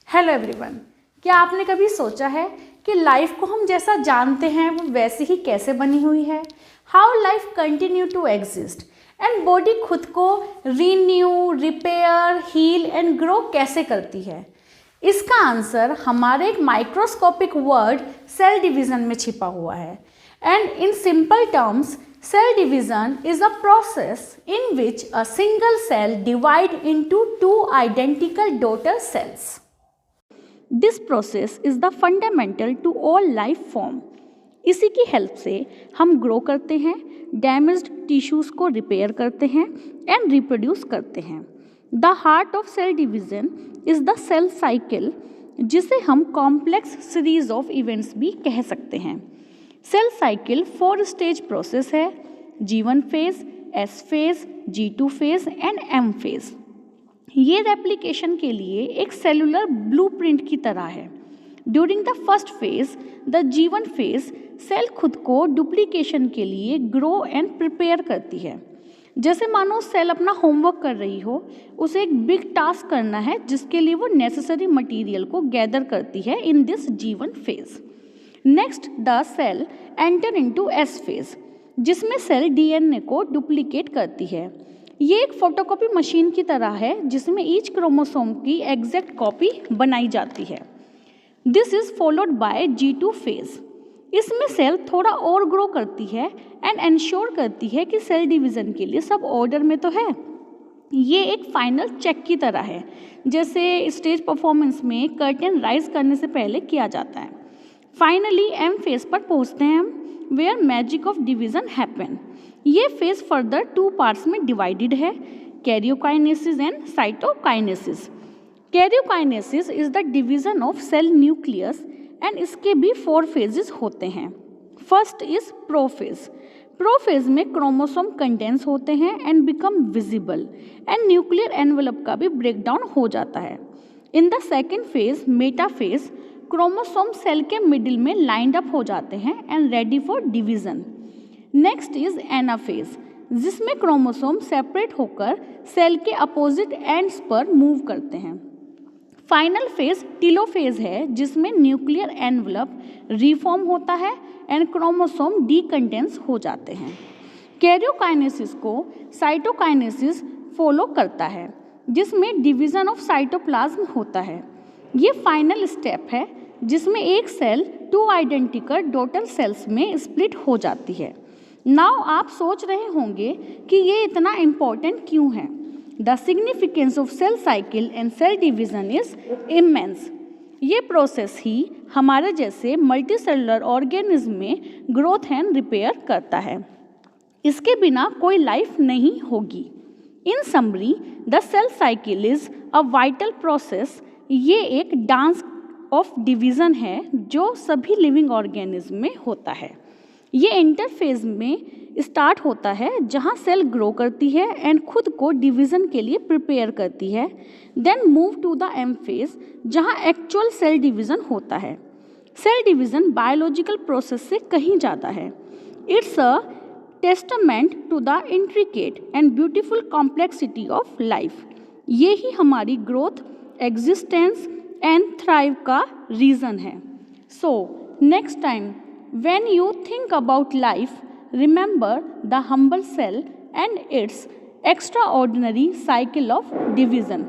Hello everyone, क्या आपने कभी सोचा है कि लाइफ को हम जैसा जानते हैं वो वैसी ही कैसे बनी हुई है? How life continue to exist and body खुद को renew, repair, heal and grow कैसे करती है? इसका आंसर हमारे एक माइक्रोस्कोपिक वर्ड सेल डिवीज़न में छिपा हुआ है। And in simple terms, cell division is a process in which a single cell divides into two identical daughter cells. This process is the fundamental to all life form. इसी की help से हम grow करते हैं, damaged tissues को repair करते हैं and reproduce करते हैं। The heart of cell division is the cell cycle, जिसे हम कॉम्प्लेक्स सीरीज ऑफ इवेंट्स भी कह सकते हैं। सेल साइकिल 4 स्टेज प्रोसेस है: G1 phase, S phase, G2 phase and M phase. ये रेप्लिकेशन के लिए एक सेलुलर ब्लूप्रिंट की तरह है। During the first phase, the G1 phase, cell खुद को डुप्लीकेशन के लिए ग्रो एंड प्रिपेयर करती है। जैसे मानो सेल अपना होमवर्क कर रही हो, उसे एक बिग टास्क करना है जिसके लिए वो नेसेसरी मटेरियल को गैदर करती है in this G1 phase. Next the cell enter into S phase, जिसमें सेल DNA को डुप्लीकेट करती है। ये एक फोटोकॉपी मशीन की तरह है जिसमें ईच क्रोमोसोम की एग्जैक्ट कॉपी बनाई जाती है। This is followed by G2 phase. इसमें सेल थोड़ा और ग्रो करती है एंड इंश्योर करती है कि सेल डिवीज़न के लिए सब ऑर्डर में तो है। ये एक फाइनल चेक की तरह है, जैसे स्टेज परफॉर्मेंस में कर्टेन राइज करने से पहले किया जाता है। फाइनली M फेज पर पहुंचते हैं हम, where magic of division happen. ये फेज फर्दर 2 पार्ट्स में डिवाइडेड है: karyokinesis and cytokinesis. Karyokinesis is the division of cell nucleus and इसके भी 4 फेजेस होते हैं। First is prophase. प्रोफेज में क्रोमोसोम कंडेंस होते हैं and become visible and nuclear envelope का भी ब्रेकडाउन हो जाता है। In the second phase, metaphase, chromosome cell के मिडिल में लाइंड अप हो जाते हैं and ready for division. Next is anaphase, जिसमें क्रोमोसोम सेपरेट होकर सेल के अपोजिट एंड्स पर मूव करते हैं। फाइनल फेज टीलोफेज है, जिसमें न्यूक्लियर एनवलप रिफॉर्म होता है एंड क्रोमोसोम डीकंडेंस हो जाते हैं। कैरियोकाइनेसिस को साइटोकाइनेसिस फॉलो करता है, जिसमें डिवीज़न ऑफ साइटोप्लाज्म होता है। ये फाइनल स्टेप है जिसमें एक सेल 2 आइडेंटिकल डॉटर सेल्स में स्प्लिट हो जाती है। नाउ आप सोच रहे होंगे कि ये इतना इम्पोर्टेंट क्यों है? The significance of cell cycle and cell division is immense. ये प्रोसेस ही हमारे जैसे मल्टी सेलुलर ऑर्गेनिज्म में ग्रोथ एंड रिपेयर करता है। इसके बिना कोई लाइफ नहीं होगी। In summary, the cell cycle is a vital process. ये एक डांस ऑफ डिवीज़न है जो सभी लिविंग ऑर्गेनिज्म में होता है। ये इंटरफेज में स्टार्ट होता है जहाँ सेल ग्रो करती है एंड खुद को डिवीज़न के लिए प्रिपेयर करती है। Then move to the M phase, जहाँ एक्चुअल सेल डिवीज़न होता है। सेल डिवीज़न बायोलॉजिकल प्रोसेस से कहीं ज़्यादा है। It's a testament to the intricate and beautiful complexity of life. ये ही हमारी ग्रोथ, एग्जिस्टेंस एंड थ्राइव का रीज़न है। So next time when you think about life, remember the humble cell and its extraordinary cycle of division.